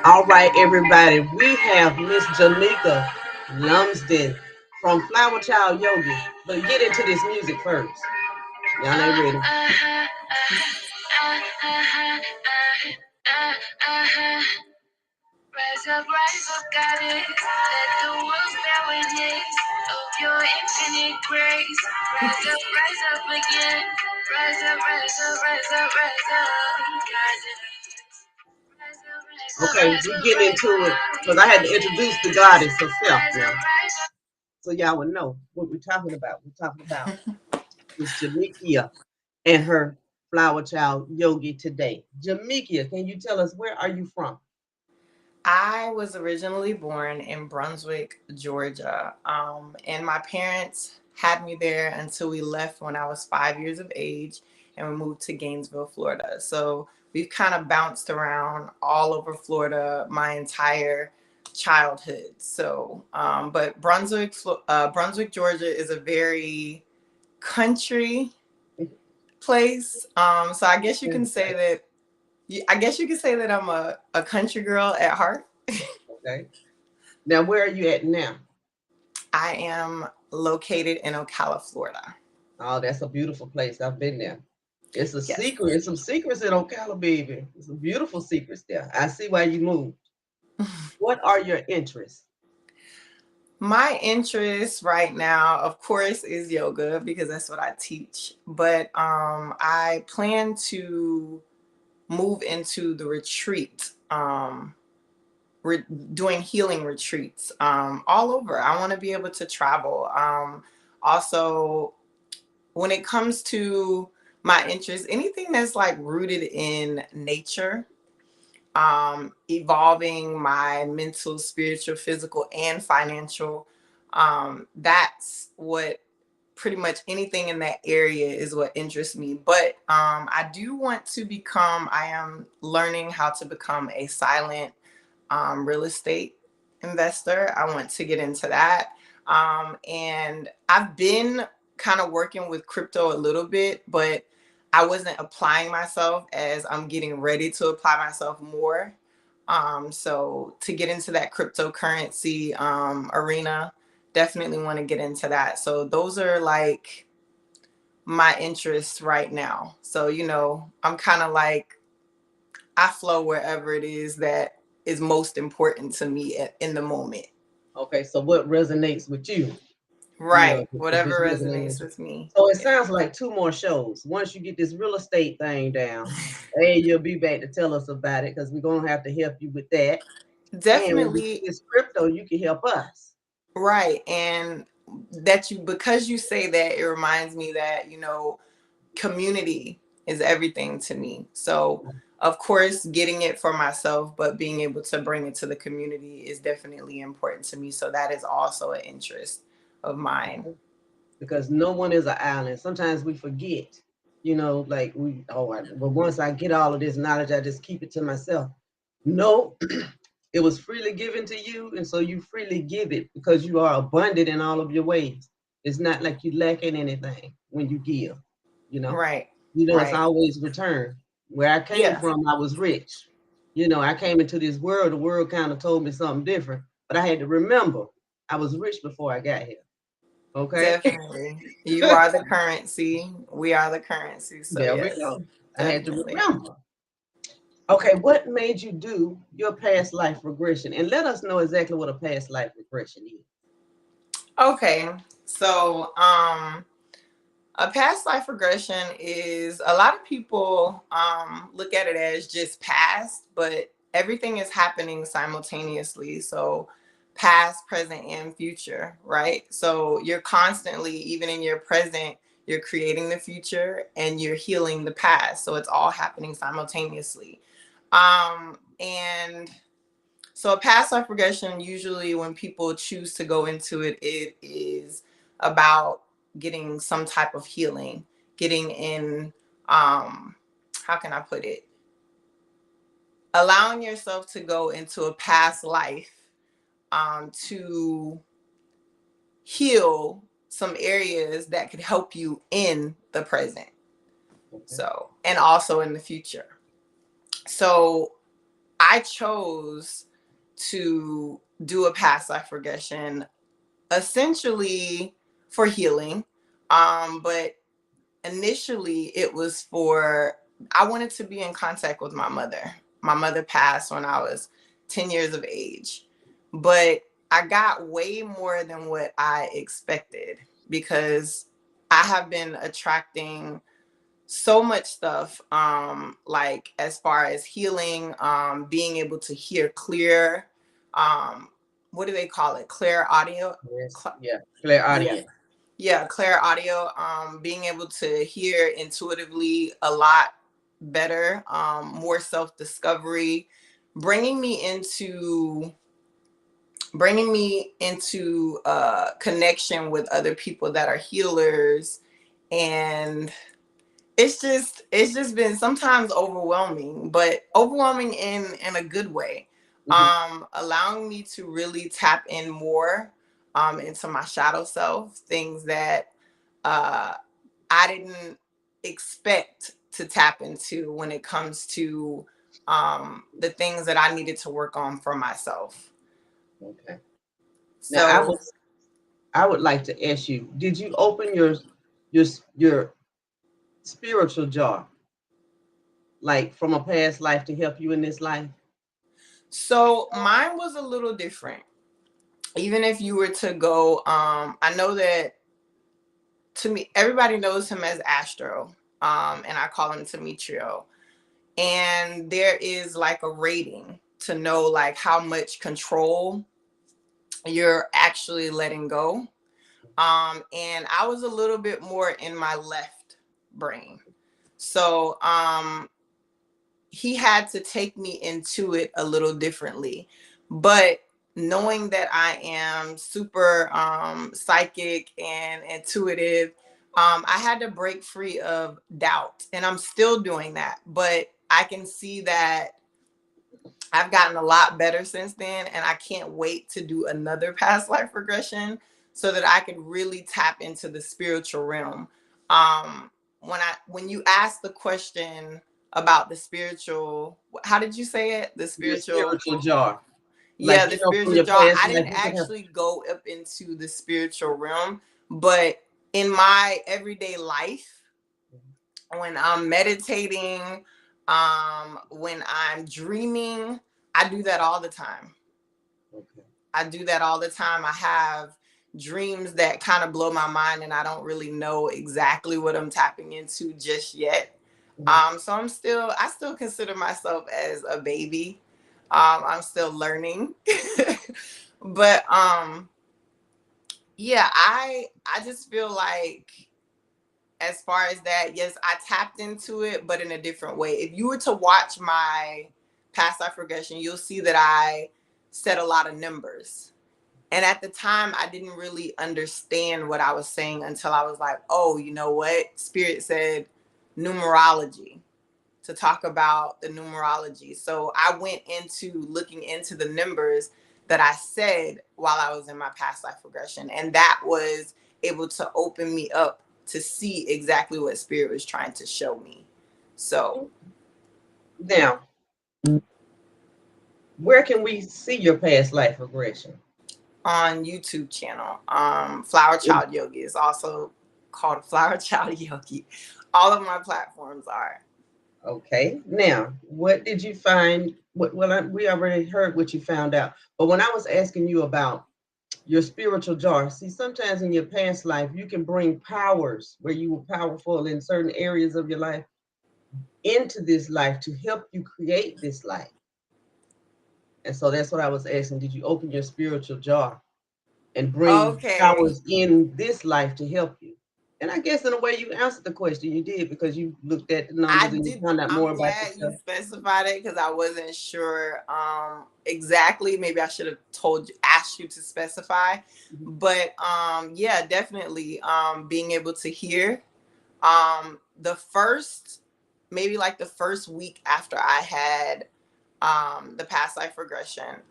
All right, everybody. We have Miss Jamekia Lumsden from Flowerchild Yogi. But get into this music first. Y'all ain't ready. Rise up, goddess. Let the world bear witness of your infinite grace. Rise up again. Rise up, rise up, rise up, rise up. Okay, we get into it because I had to introduce the goddess herself now, so y'all would know what we're talking about. We're talking about Miss Jamekia and her flower child Yogi today. Jamekia, can you tell us where are you from? I was originally born in Brunswick, Georgia, and my parents had me there until we left when I was 5 years of age, and we moved to Gainesville, Florida. So we've kind of bounced around all over Florida my entire childhood. So, but Brunswick, Georgia, is a very country place. So I guess you can say that. I guess you could say that I'm a country girl at heart. Okay. Now, where are you at now? I am located in Ocala, Florida. Oh, that's a beautiful place. I've been there. It's a Yes. secret. It's some secrets in Ocala, baby. It's some beautiful secrets there. I see why you moved. What are your interests? My interest right now, of course, is yoga because that's what I teach. But I plan to move into the retreat, doing healing retreats all over. I want to be able to travel. Also, when it comes to my interests, anything that's like rooted in nature, evolving my mental, spiritual, physical, and financial. That's what pretty much anything in that area is what interests me. But I do want to I am learning how to become a silent real estate investor. I want to get into that. And I've been kind of working with crypto a little bit, but I wasn't applying myself as I'm getting ready to apply myself more. So to get into that cryptocurrency arena, definitely want to get into that. So those are like my interests right now. So, I'm kind of like, I flow wherever it is that is most important to me in the moment. Okay, so what resonates with you? Right. If Whatever it's resonating resonates with you. with me. So it Yeah. sounds like two more shows. Once you get this real estate thing down, and you'll be back to tell us about it because we're gonna have to help you with that. And when you get Definitely. this crypto, you can help us. Right. And because you say that, it reminds me that, community is everything to me. So, of course, getting it for myself, but being able to bring it to the community is definitely important to me. So, that is also an interest of mine. Because no one is an island. Sometimes we forget, like but once I get all of this knowledge, I just keep it to myself. No, it was freely given to you, and so you freely give it because you are abundant in all of your ways. It's not like you lacking anything when you give, you know. Right. It's Right. always return. Where I came Yeah. from, I was rich. I came into this world, the world kind of told me something different, but I had to remember I was rich before I got here. Okay. Definitely. You are the currency. We are the currency. So, There we yes, go. I had to definitely. remember. Okay, what made you do your past life regression? And let us know exactly what a past life regression is. Okay. So, a past life regression is a lot of people look at it as just past, but everything is happening simultaneously. So, past, present, and future, right? So, you're constantly, even in your present, you're creating the future and you're healing the past. So, it's all happening simultaneously. And so, a past life regression, usually when people choose to go into it, it is about getting some type of healing, getting in, how can I put it? Allowing yourself to go into a past life to heal some areas that could help you in the present. Okay. So, and also in the future. So, I chose to do a past life regression essentially for healing. But initially it was for, I wanted to be in contact with my mother. My mother passed when I was 10 years of age, but I got way more than what I expected because I have been attracting so much stuff, like as far as healing, being able to hear clear, um what do they call it, clear audio. Yes. Yeah. Clear Yeah, audience. yeah, clear audio, being able to hear intuitively a lot better, more self-discovery, bringing me into connection with other people that are healers. And it's just been sometimes overwhelming, but overwhelming in a good way. Hmm. Allowing me to really tap in more into my shadow self, things that uh I didn't expect to tap into when it comes to the things that I needed to work on for myself. Okay. Now So I would like to ask you, did you open your your spiritual jar, like from a past life, to help you in this life? so mine was a little different. Even if you were to go, I know that, to me, everybody knows him as Astro, and I call him Demetrio. And there is like a rating to know like how much control you're actually letting go. And I was a little bit more in my left brain. So he had to take me into it a little differently. But knowing that I am super psychic and intuitive, I had to break free of doubt. And I'm still doing that. But I can see that I've gotten a lot better since then. And I can't wait to do another past life regression so that I can really tap into the spiritual realm. When you ask the question about the spiritual, how did you say it? The Your spiritual, spiritual jar, yeah, like the from spiritual your jaw. past I life, didn't you could have. actually go up into the spiritual realm, but in my everyday life, when I'm meditating, when I'm dreaming, I do that all the time. Okay. I do that all the time. I have dreams that kind of blow my mind and I don't really know exactly what I'm tapping into just yet. Mhm. So I still consider myself as a baby. I'm still learning. But yeah, I just feel like, as far as that, yes, I tapped into it, but in a different way. If you were to watch my past life regression, you'll see that I said a lot of numbers. And at the time, I didn't really understand what I was saying until I was like, oh, you know what? Spirit said numerology, to talk about the numerology. So I went into looking into the numbers that I said while I was in my past life regression. And that was able to open me up to see exactly what Spirit was trying to show me. So Now, where can we see your past life regression? on YouTube channel, Flowerchild Yogi is also called Flowerchild Yogi. All of my platforms are. Okay. Now, what did you find? We already heard what you found out. But when I was asking you about your spiritual jar, see, sometimes in your past life, you can bring powers where you were powerful in certain areas of your life into this life to help you create this life. And so that's what I was asking. Did you open your spiritual jar and bring Okay. powers in this life to help you? And I guess in a way you answered the question. You did, because you looked at the numbers I and you did. found out more I'm about glad you yourself. specified it because I wasn't sure exactly. Maybe I should have asked you to specify. Mhm. But yeah, definitely being able to hear. The first, maybe like the first week after I had the past life regression,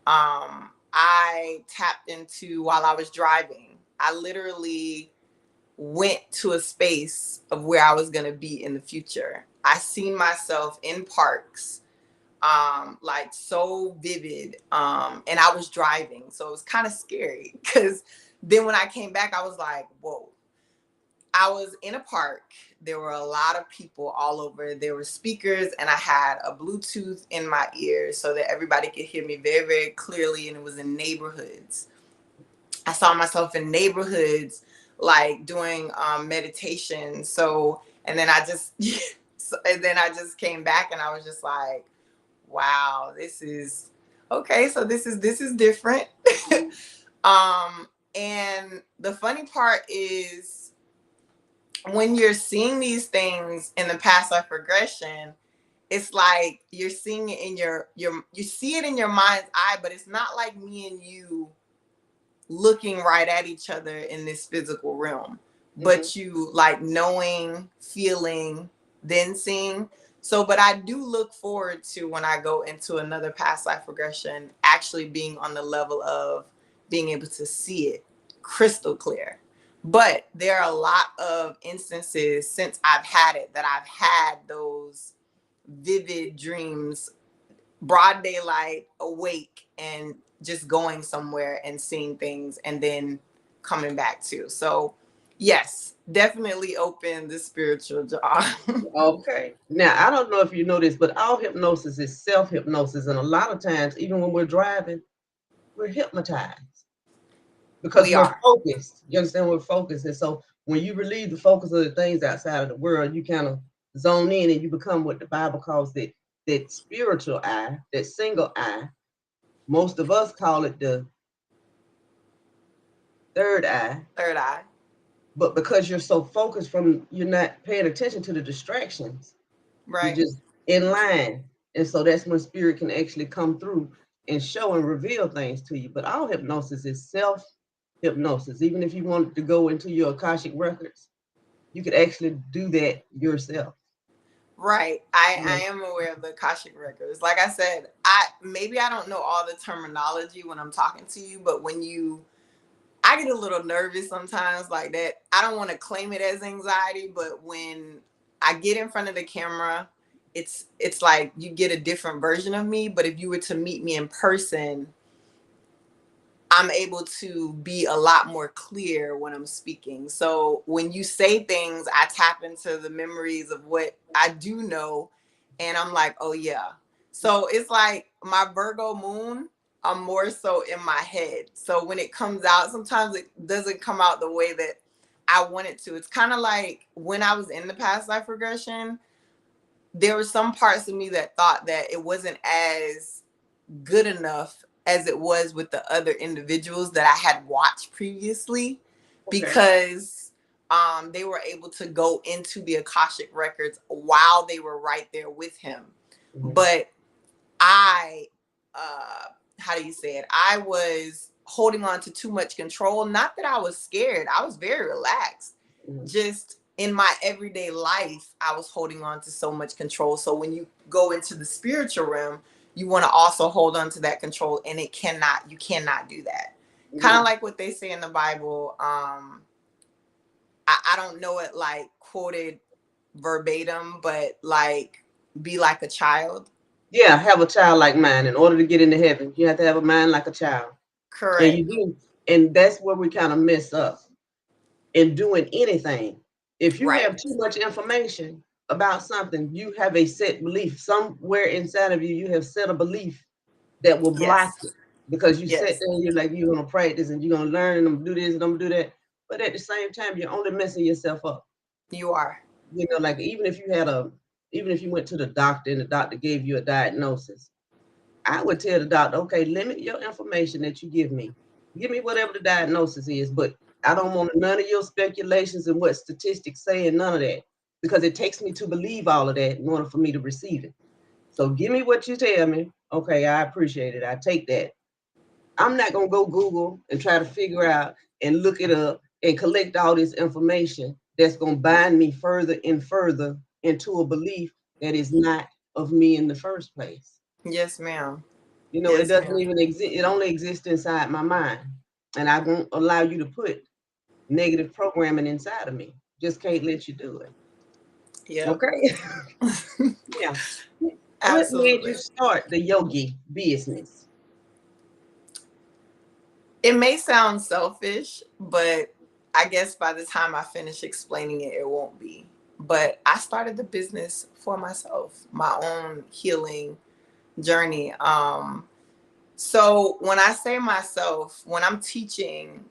I tapped into while I was driving. I literally went to a space of where I was going to be in the future. I seen myself in parks, like so vivid. And I was driving, so it was kind of scary because then when I came back, I was like, whoa. I was in a park. There were a lot of people all over. There were speakers, and I had a Bluetooth in my ear so that everybody could hear me very, very clearly. And it was in neighborhoods. I saw myself in neighborhoods, like doing meditation. So, and then I just, and then I just came back, and I was just like, wow, this is okay. So this is different. um, and the funny part is, when you're seeing these things in the past life regression, it's like you're seeing it in your you see it in your mind's eye, but it's not like me and you looking right at each other in this physical realm, but you like knowing, feeling, then seeing. So, but I do look forward to, when I go into another past life regression, actually being on the level of being able to see it crystal clear. But there are a lot of instances since I've had it that I've had those vivid dreams, broad daylight, awake, and just going somewhere and seeing things and then coming back to. So, yes, definitely open the spiritual jar. Okay. Now, I don't know if you know this, but all hypnosis is self-hypnosis. And a lot of times, even when we're driving, we're hypnotized because We we're are. focused. You understand? We're focused. And so when you relieve the focus of the things outside of the world, you kind of zone in and you become what the Bible calls that spiritual eye, that single eye. Most of us call it the third eye. Third eye. But because you're so focused you're not paying attention to the distractions. You're Right. just in line. And so that's when spirit can actually come through and show and reveal things to you. But all hypnosis is self hypnosis. Even if you wanted to go into your Akashic records, you could actually do that yourself. Right. I am aware of the Akashic records. Like I said, I don't know all the terminology when I'm talking to you, but I get a little nervous sometimes like that. I don't want to claim it as anxiety, but when I get in front of the camera, it's like you get a different version of me. But if you were to meet me in person, I'm able to be a lot more clear when I'm speaking. So when you say things, I tap into the memories of what I do know, and I'm like, oh yeah. So it's like my Virgo moon, I'm more so in my head. So when it comes out, sometimes it doesn't come out the way that I want it to. It's kind of like when I was in the past life regression, there were some parts of me that thought that it wasn't as good enough as it was with the other individuals that I had watched previously, Okay. because they were able to go into the Akashic records while they were right there with him. Mm-hmm. But I, how do you say it? I was holding on to too much control. Not that I was scared, I was very relaxed. Mm-hmm. Just in my everyday life, I was holding on to so much control. So when you go into the spiritual realm, you want to also hold on to that control, and you cannot do that. Kind Yeah. of like what they say in the Bible. I don't know it like quoted verbatim, but like, be like a child. Yeah, have a child like mine. In order to get into heaven, you have to have a mind like a child. And you Correct. do. And that's where we kind of mess up in doing anything. If you Right. have too much information about something, you have a set belief. Somewhere inside of you, you have set a belief that will block Yes. it because you sit Yes. there and you're like, you're going to practice and you're going to learn and I'm going to do this and I'm going to do that. But at the same time, you're only messing yourself up. You are. You know, like even if you went to the doctor and the doctor gave you a diagnosis, I would tell the doctor, okay, limit your information that you give me. Give me whatever the diagnosis is, but I don't want none of your speculations and what statistics say and none of that because it takes me to believe all of that in order for me to receive it. So give me what you tell me. Okay, I appreciate it. I take that. I'm not going to go Google and try to figure out and look it up and collect all this information that's going to bind me further and further into a belief that is not of me in the first place. Yes, ma'am. You know, it Yes, doesn't ma'am. even exist. It only exists inside my mind. And I won't allow you to put negative programming inside of me. Just can't let you do it. Yep. Okay. Yeah. What made you Absolutely. start the yogi business? It may sound selfish, but I guess by the time I finish explaining it, it won't be. But I started the business for myself, my own healing journey. So when I say myself, when I'm teaching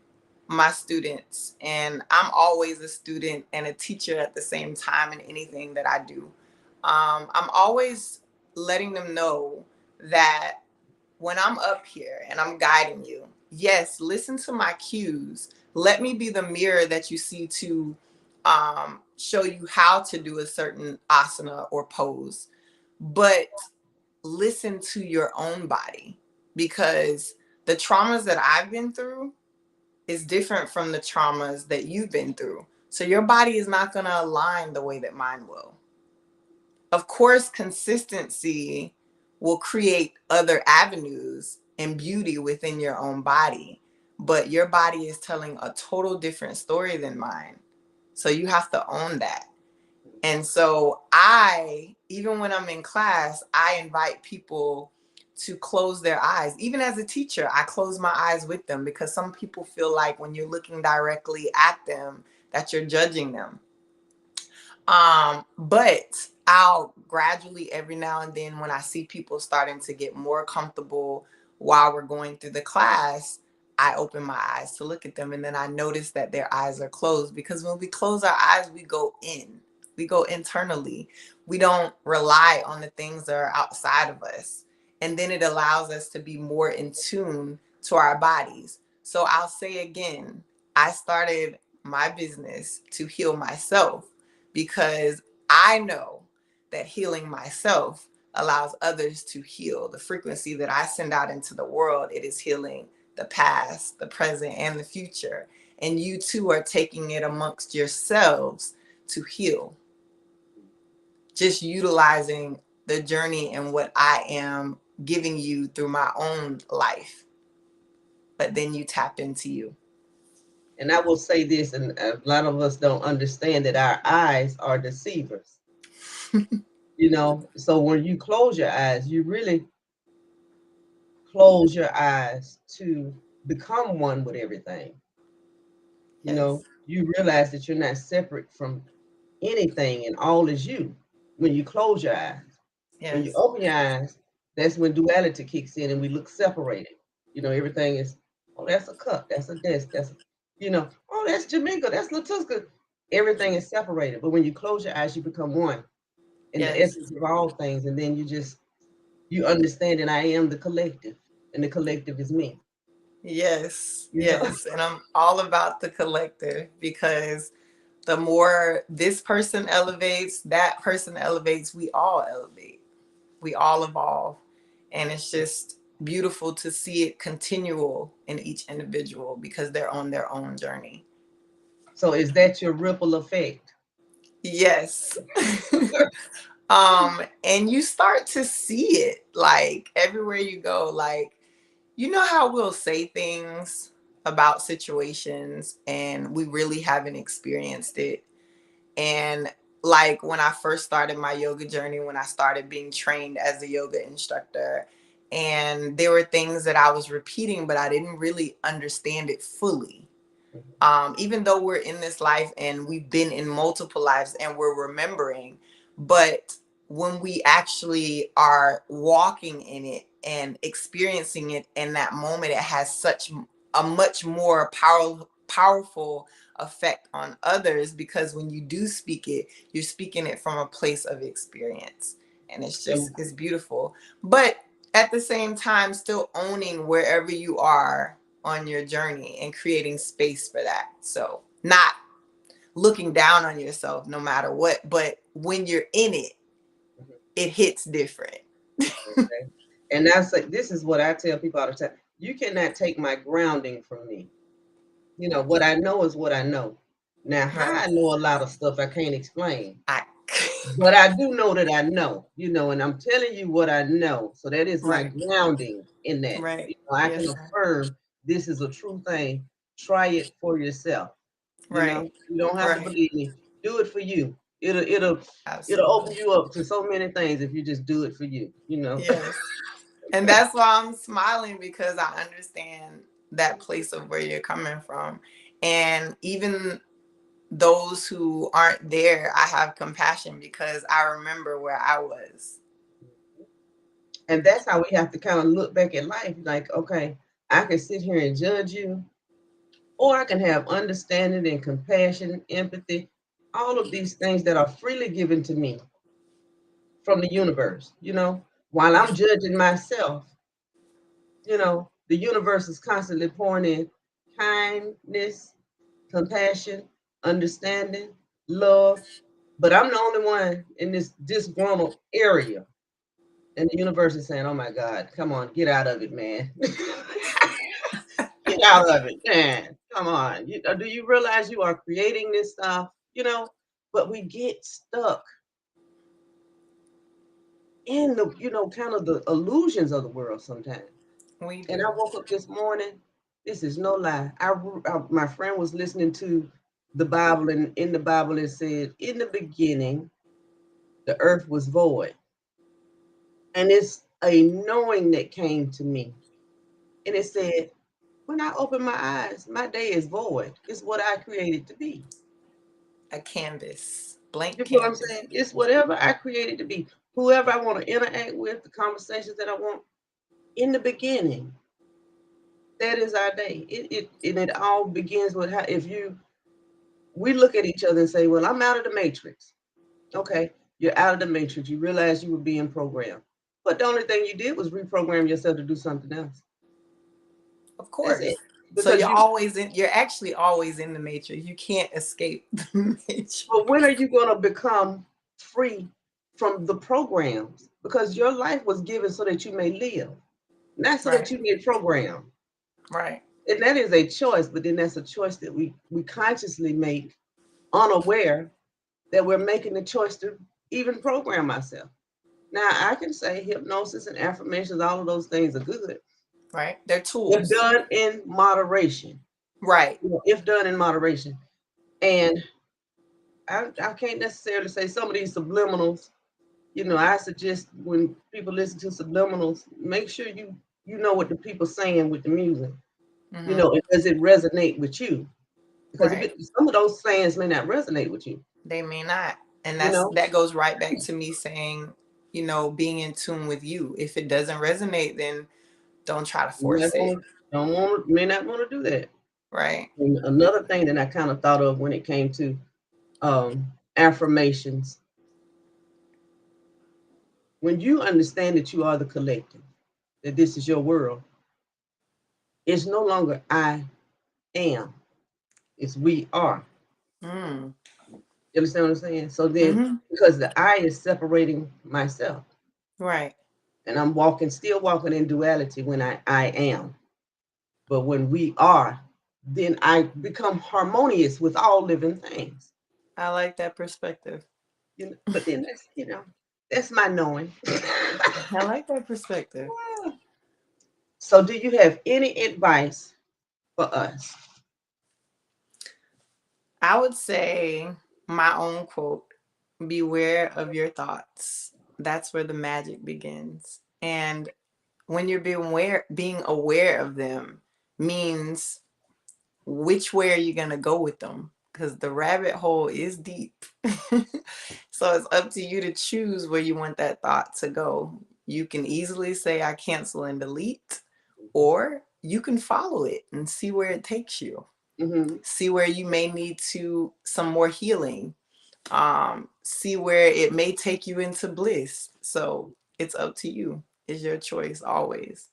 my students, and I'm always a student and a teacher at the same time in anything that I do, I'm always letting them know that when I'm up here and I'm guiding you, yes, listen to my cues. Let me be the mirror that you see to show you how to do a certain asana or pose. But listen to your own body, because the traumas that I've been through is different from the traumas that you've been through. So your body is not going to align the way that mine will. Of course, consistency will create other avenues and beauty within your own body, but your body is telling a total different story than mine. So you have to own that. And so even when I'm in class, I invite people to close their eyes. Even as a teacher, I close my eyes with them, because some people feel like when you're looking directly at them, that you're judging them. But I'll gradually, every now and then, when I see people starting to get more comfortable while we're going through the class, I open my eyes to look at them. And then I notice that their eyes are closed, because when we close our eyes, we go internally. We don't rely on the things that are outside of us. And then it allows us to be more in tune to our bodies. So I'll say again, I started my business to heal myself, because I know that healing myself allows others to heal. The frequency that I send out into the world, it is healing the past, the present, and the future. And you too are taking it amongst yourselves to heal, just utilizing the journey and what I am giving you through my own life. But then you tap into you. And I will say this, and a lot of us don't understand that our eyes are deceivers. So when you close your eyes, you really close your eyes to become one with everything. Yes. You realize that you're not separate from anything, and all is you when you close your eyes. When you Yes. open your eyes, that's when duality kicks in and we look separated. Everything is, oh, that's a cup, that's a desk, oh, that's Jamaica, that's Latuska. Everything is separated. But when you close your eyes, you become one in the Yes. essence of all things. And then you understand that I am the collective, and the collective is me. Yes, You know, yes. And I'm all about the collective, because the more this person elevates, that person elevates, we all elevate, we all evolve. And it's just beautiful to see it continual in each individual, because they're on their own journey. so is that your ripple effect? Yes. And you start to see it like everywhere you go. Like, you know how we'll say things about situations and we really haven't experienced it. And like when I first started my yoga journey, when I started being trained as a yoga instructor, and there were things that I was repeating, but I didn't really understand it fully. Even though we're in this life and we've been in multiple lives and we're remembering, but when we actually are walking in it and experiencing it in that moment, it has such a much more powerful effect on others, because when you do speak it, you're speaking it from a place of experience, and And it's beautiful. But at the same time, still owning wherever you are on your journey and creating space for that. So not looking down on yourself no matter what, but when you're in it, it hits different. okay. And that's like, this is what I tell people all the time. You cannot take my grounding from me. What I know is what I know. Now, how Right. I know a lot of stuff I can't explain, I but I do know that I know, and I'm telling you what I know. So that is my right. grounding in that. Right. I can Yes, sir. affirm this is a true thing. Try it for yourself. Right. You don't have to Right. believe me. Do it for you. It'll open Absolutely. you up to so many things if you just do it for you, you know. Yes. And that's why I'm smiling, because I understand that place of where you're coming from. And even those who aren't there, I have compassion because I remember where I was. And that's how we have to kind of look back at life. Like, okay, I can sit here and judge you, or I can have understanding and compassion, empathy, all of these things that are freely given to me from the universe, you know. While Yeah. I'm judging myself, you know, the universe is constantly pouring in kindness, compassion, understanding, love. But I'm the only one in this disgruntled area. And the universe is saying, oh my God, come on, get out of it, man. Get out of it, man. Come on. Do you realize you are creating this stuff? You know, but we get stuck in the, you know, kind of the illusions of the world sometimes. We And I do. woke up this morning. This is no lie. My friend was listening to the Bible, and in the Bible it said, "In the beginning, the earth was void," and it's a knowing that came to me, and it said, "When I open my eyes, my day is void. It's what I created to be." A canvas, blank You know what I'm canvas. saying? It's whatever I created to be. Whoever I want to interact with, the conversations that I want. In the beginning, that is our day. It all begins with how if you we look at each other and say, "Well, I'm out of the matrix." Okay, you're out of the matrix. You realize you were being programmed, but the only thing you did was reprogram yourself to do something else. Of That's course. it. So Because you're actually always in the matrix. You can't escape the matrix. but when are you going to become free from the programs? Because your life was given so that you may live, not so that Right. you may program. Right. And that is a choice, but then that's a choice that we consciously make, unaware that we're making the choice to even program ourselves. Now, I can say hypnosis and affirmations, all of those things are good Right. They're if tools. done in moderation. Right. You know, if done in moderation. And I can't necessarily say some of these subliminals, you know, I suggest when people listen to subliminals, make sure you know what the people saying with the music. You Hmm. know, does it resonate with you? Because if Right. some of those sayings may not resonate with you, They may not. And you know. that goes right back to me saying, being in tune with you. If it doesn't resonate, then don't try to You force might it. want don't want may not want to do that. Right. And another thing that I kind of thought of when it came to affirmations, when you understand that you are the collective, that this is your world, it's no longer I am, it's we are. Mm. You understand what I'm saying? So then, Hmm. because the I is separating myself, Right. and I'm still walking in duality when I am. But when we are, then I become harmonious with all living things. I like that perspective. You know, but then that's my knowing. I like that perspective. So, do you have any advice for us? I would say my own quote: beware of your thoughts. That's where the magic begins. And when you're being aware of them means which way are you going to go with them, because the rabbit hole is deep. So it's up to you to choose where you want that thought to go. You can easily say I cancel and delete, or you can follow it and see where it takes you. Mm-hmm. See where you may need to some more healing. See where it may take you into bliss. So it's up to you. It's your choice always.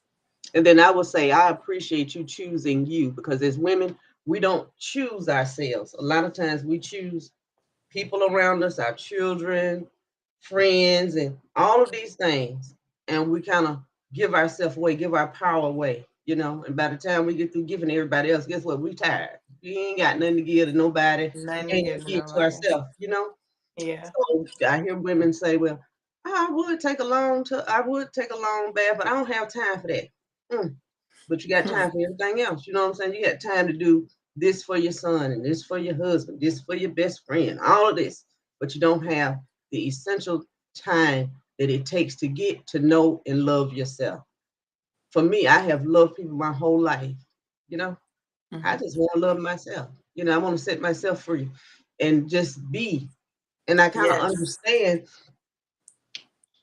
And then I will say, I appreciate you choosing you because as women, we don't choose ourselves. A lot of times we choose people around us, our children, friends, and all of these things. And we kind of give ourselves away, give our power away, you know. And by the time we get through giving everybody else, guess what? We tired. We ain't got nothing to give to nobody. We Nothing to can't give even to give to nobody. ourselves, you know. Yeah. So I hear women say, "Well, I would take a long bath, but I don't have time for that." Mm. But you got Hmm. time for everything else. You know what I'm saying? You got time to do this for your son and this for your husband, this for your best friend, all of this. but you don't have the essential time that it takes to get to know and love yourself. For me, I have loved people my whole life. You know, I Mm-hmm. just want to love myself. You know, I want to set myself free and just be. And I kind of Yes. understand.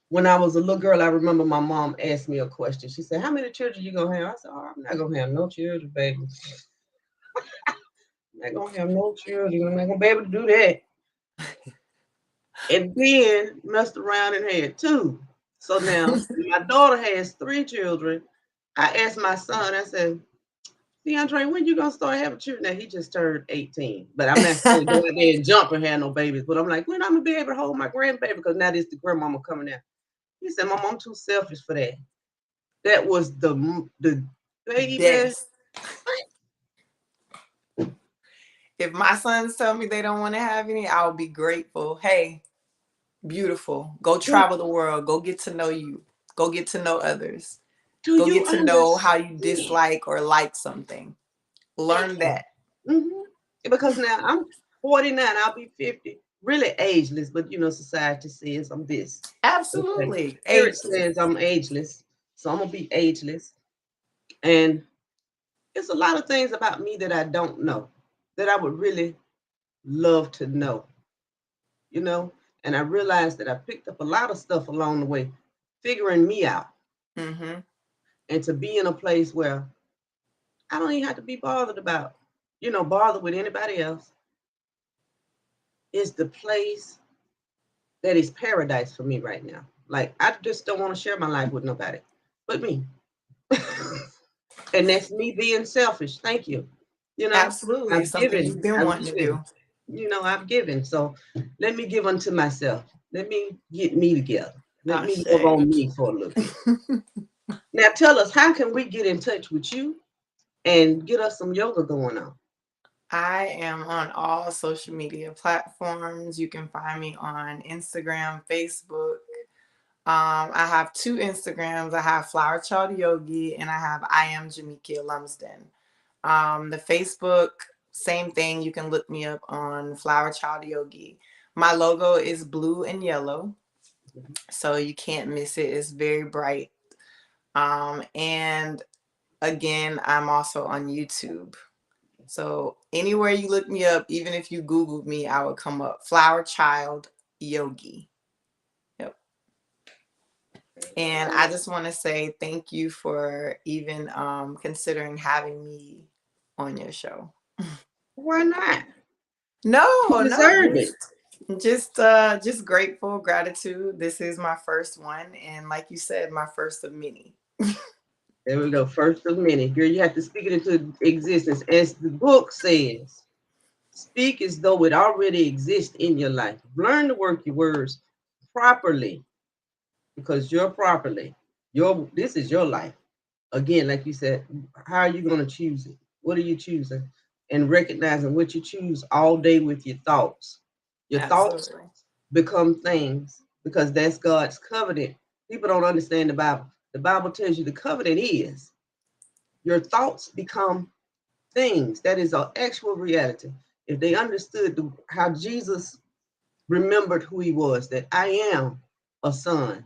When I was a little girl, I remember my mom asked me a question. She said, "How many children you gonna have?" I said, "Oh, I'm not gonna have no children, baby. I'm not gonna have no children. I'm not gonna be able to do that." And then messed around and had two. So now my daughter has three children. I asked my son, I said, DeAndre, when you gonna start having children? Now he just turned 18. But I'm not saying go out there and jump and have no babies. But I'm like, when I'm gonna be able to hold my grandbaby? Because now this the grandmama coming out. He said, Mom, I'm too selfish for that. That was the baby. Best. If my sons tell me they don't want to have any, I'll be grateful. Hey, beautiful. Go Do, travel the world. Go get to know you. Go get to know others. do Go you get to know how understand? you dislike or like something. Thank Learn you. that. Hmm. Because now I'm 49, I'll be 50. Really ageless, but society says I'm this. Okay. Absolutely. Spirit Ageless. says I'm ageless, so I'm gonna be ageless. And it's a lot of things about me that I don't know that I would really love to know, you know. And I realized that I picked up a lot of stuff along the way, figuring me out, Mm-hmm. and to be in a place where I don't even have to be bothered about, bothered with anybody else. Is the place that is paradise for me right now. Like I just don't want to share my life with nobody but me. And that's me being selfish. Thank you. You know, Absolutely. I've Something given, you've been I've wanting to given, do. I've given. So let me give unto myself. Let me get me together. Let me love Ashe. on me for a little bit. Now tell us, how can we get in touch with you and get us some yoga going on? I am on all social media platforms. You can find me on Instagram, Facebook. I have two Instagrams. I have Flowerchild Yogi and I have I am Jamekia Lumsden. The Facebook, same thing. You can look me up on Flowerchild Yogi. My logo is blue and yellow, so you can't miss it. It's very bright. And again, I'm also on YouTube. So anywhere you look me up, even if you Googled me, I would come up. Flowerchild Yogi. Yep. And I just want to say thank you for even considering having me on your show. Why not? You No, deserve it. just grateful, gratitude. This is my first one, and like you said, my first of many. There we go. First of many. Girl, you have to speak it into existence. As the book says, speak as though it already exists in your life. Learn to work your words properly because you're properly. This is your life. Again, like you said, how are you going to choose it? What are you choosing? And recognizing what you choose all day with your thoughts. Your thoughts Absolutely. become things because that's God's covenant. People don't understand the Bible. The Bible tells you the covenant is your thoughts become things. That is an actual reality. If they understood how Jesus remembered who he was, that I am a son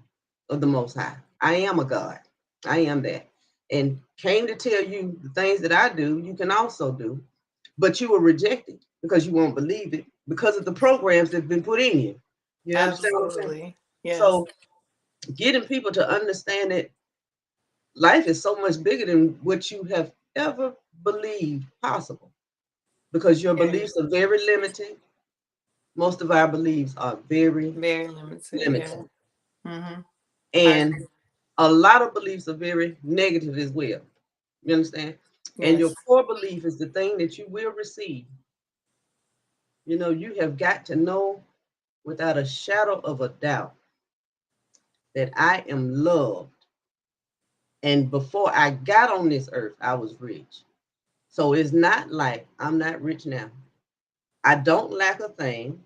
of the Most High. I am a God. I am that. And came to tell you the things that I do, you can also do, but you will reject it because you won't believe it because of the programs that have been put in you. You understand what I'm saying? Absolutely. Yes. So getting people to understand that life is so much bigger than what you have ever believed possible because your Very, beliefs are very limited. Most of our beliefs are very very limited. Yeah. limited. Mm-hmm. I And agree. a lot of beliefs are very negative as well. You understand? And your Yes. core belief is the thing that you will receive. You have got to know without a shadow of a doubt that I am loved. And before I got on this earth, I was rich. So it's not like I'm not rich now. I don't lack a thing.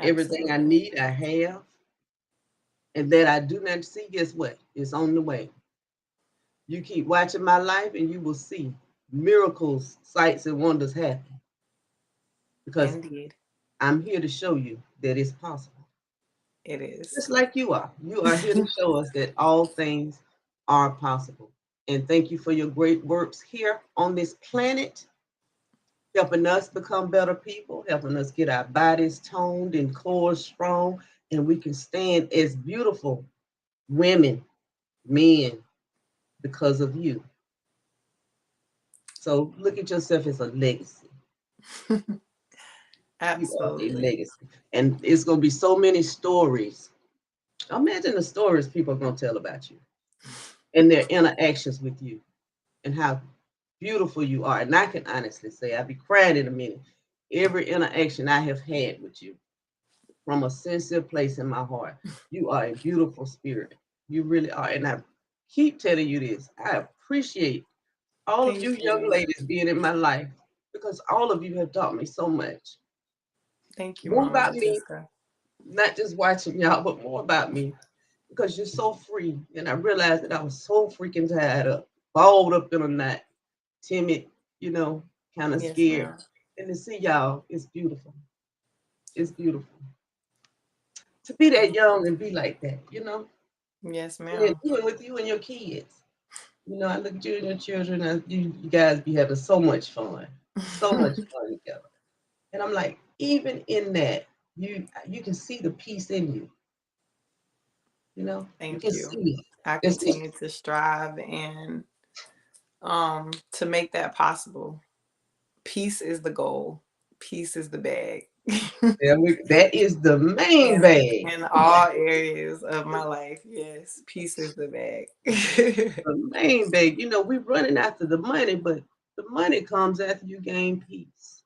Everything I Absolutely. need, I have. And that I do not see, guess what? It's on the way. You keep watching my life and you will see miracles, sights, and wonders happen because Indeed. I'm here to show you that it's possible. It is. Just like you are. You are here to show us that all things are possible. And thank you for your great works here on this planet, helping us become better people, helping us get our bodies toned and core strong, and we can stand as beautiful women, men, because of you. So look at yourself as a legacy. You are a Absolutely. legacy. And it's going to be so many stories. Imagine the stories people are going to tell about you and their interactions with you and how beautiful you are. And I can honestly say, I'll be crying in a minute. Every interaction I have had with you from a sincere place in my heart, you are a beautiful spirit. You really are. And I keep telling you this. I appreciate all of Thank you young you. ladies being in my life because all of you have taught me so much. Thank you, More Mama about me, Letiska. not just watching y'all, but more about me because you're so free. And I realized that I was so freaking tied up, balled up in a knot, timid, kind of Yes, scared. ma'am. And to see y'all, it's beautiful. It's beautiful. To be that Thank young you. and be like that, Yes, and then ma'am. even with you and your kids. I look at you and your children, and you guys be having so much fun together. And I'm like, even in that, you can see the peace in you. You Thank can you. see it. I It's continue to strive and to make that possible. Peace is the goal. Peace is the bag. that is the main in bag. in all areas of my life, yes. Peace is the bag. The main bag. We're running after the money, but the money comes after you gain peace.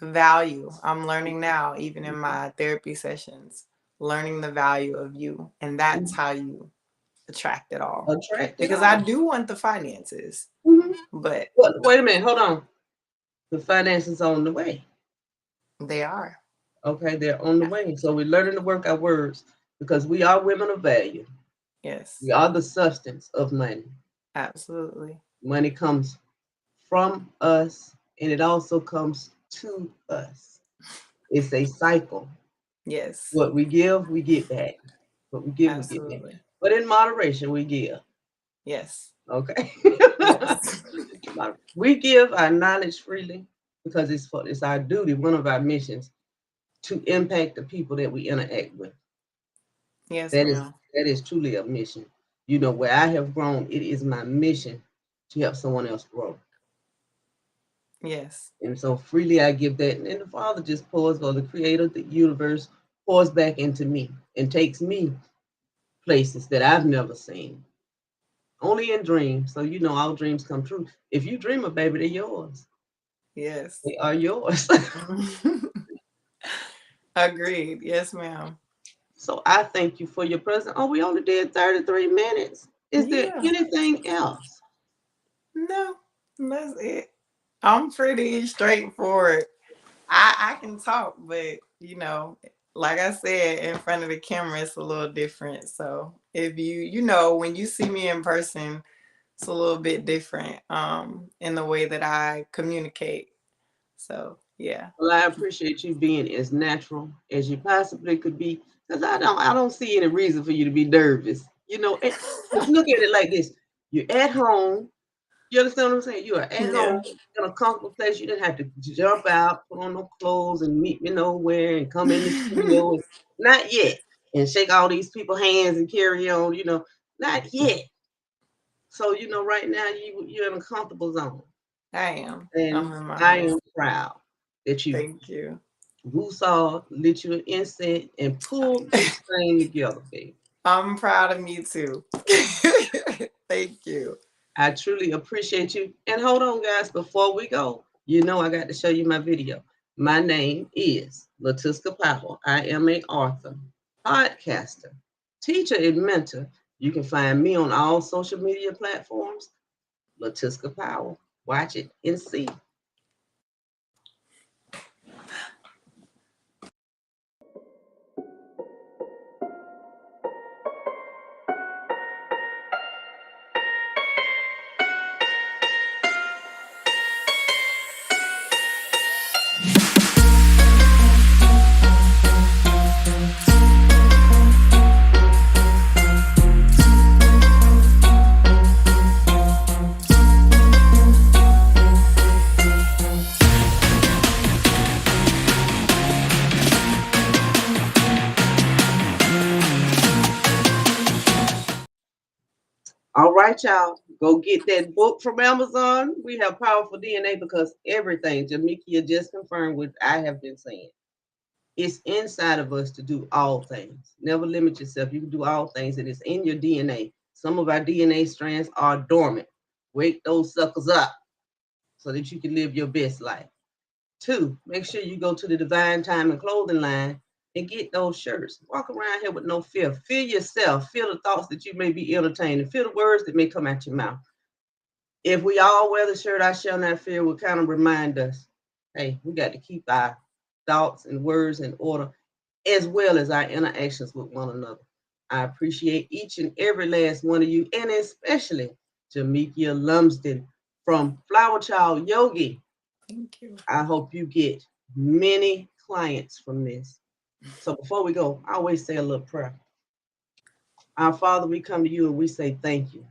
Value. I'm learning now, even in my therapy sessions, learning the value of you. And that's how you attract it all. Attract it Because I all. do want the finances, Mhm. but Wait a minute, hold on. The finances on the way. they are. Okay, they're on the way. So we're learning to work our words because we are women of value. We Yes, are the substance of money. absolutely. Money comes from us and it also comes to us. It's a cycle. Yes, What we give, we get back. What we give, we get back. absolutely. But in moderation, we give. Yes, Okay. yes, We give our knowledge freely because it's our duty, one of our missions, to impact the people that we interact with. yes, That is ma'am. that is truly a mission. Where I have grown, it is my mission to help someone else grow. Yes, And so freely I give that. And the Father just pours, or the creator of the universe pours back into me and takes me places that I've never seen. Only in dreams. So all dreams come true. If you dream a baby, they're yours. yes. They are yours. Agreed. Yes, ma'am. So I thank you for your presence. Oh, we only did 33 minutes. Is there Yeah. anything else? No, that's it. I'm pretty straightforward. I can talk, but like I said, in front of the camera, it's a little different. So if when you see me in person, it's a little bit different in the way that I communicate. So yeah. Well, I appreciate you being as natural as you possibly could be, because I don't see any reason for you to be nervous. Just look at it like this: you're at home. You understand what I'm saying? You are at Yeah, home in a comfortable place. You didn't have to jump out, put on no clothes, and meet me nowhere, and come in the studio. Not yet, and shake all these people's hands and carry on. Not yet. So right now you're in a comfortable zone, I am. I'm and in my I home. am proud that you Thank you. woosah, lit you an incense, and pulled this thing together, baby. I'm proud of me too. Thank you. I truly appreciate you. And hold on, guys, before we go, I got to show you my video. My name is Letiska Powell. I am an author, podcaster, teacher, and mentor. You can find me on all social media platforms, Letiska Powell. Watch it and see. right, y'all. Go get that book from Amazon. We have powerful DNA because everything Jamekia just confirmed what I have been saying. It's inside of us to do all things. Never limit yourself. You can do all things. It is in your DNA. Some of our DNA strands are dormant. Wake those suckers up so that you can live your best life. Two, make sure you go to the Divine Time and Clothing line and get those shirts. Walk around here with no fear. Feel yourself. Feel the thoughts that you may be entertaining. Feel the words that may come out your mouth. If we all wear the shirt, I shall not fear, will kind of remind us, hey, we got to keep our thoughts and words in order, as well as our interactions with one another. I appreciate each and every last one of you, and especially Jamekia Lumsden from Flowerchild Yogi. Thank you. I hope you get many clients from this. So before we go, I always say a little prayer. Our Father, we come to you and we say thank you.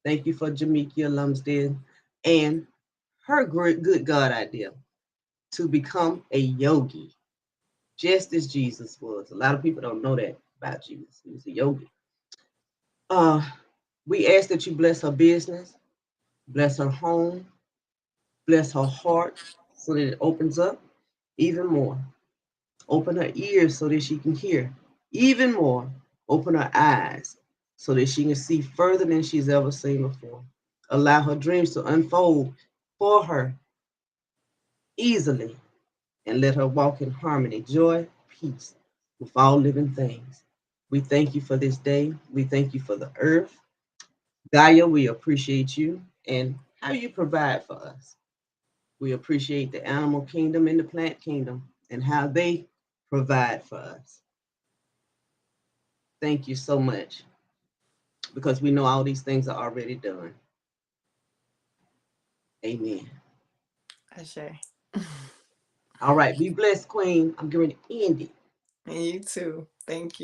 Thank you for Jamekia Lumsden and her great good God idea to become a yogi, just as Jesus was. A lot of people don't know that about Jesus. He was a yogi. Uh, we ask that you bless her business, bless her home, bless her heart so that it opens up even more. Open her ears so that she can hear even more. Open her eyes so that she can see further than she's ever seen before. Allow her dreams to unfold for her easily and let her walk in harmony, joy, peace with all living things. We thank you for this day. We thank you for the earth. Gaia, we appreciate you and how you provide for us. We appreciate the animal kingdom and the plant kingdom and how they provide for us. Thank you so much because we know all these things are already done. Amen. Ashe. All right, be blessed, Queen. I'm going to end it. And you too. Thank you.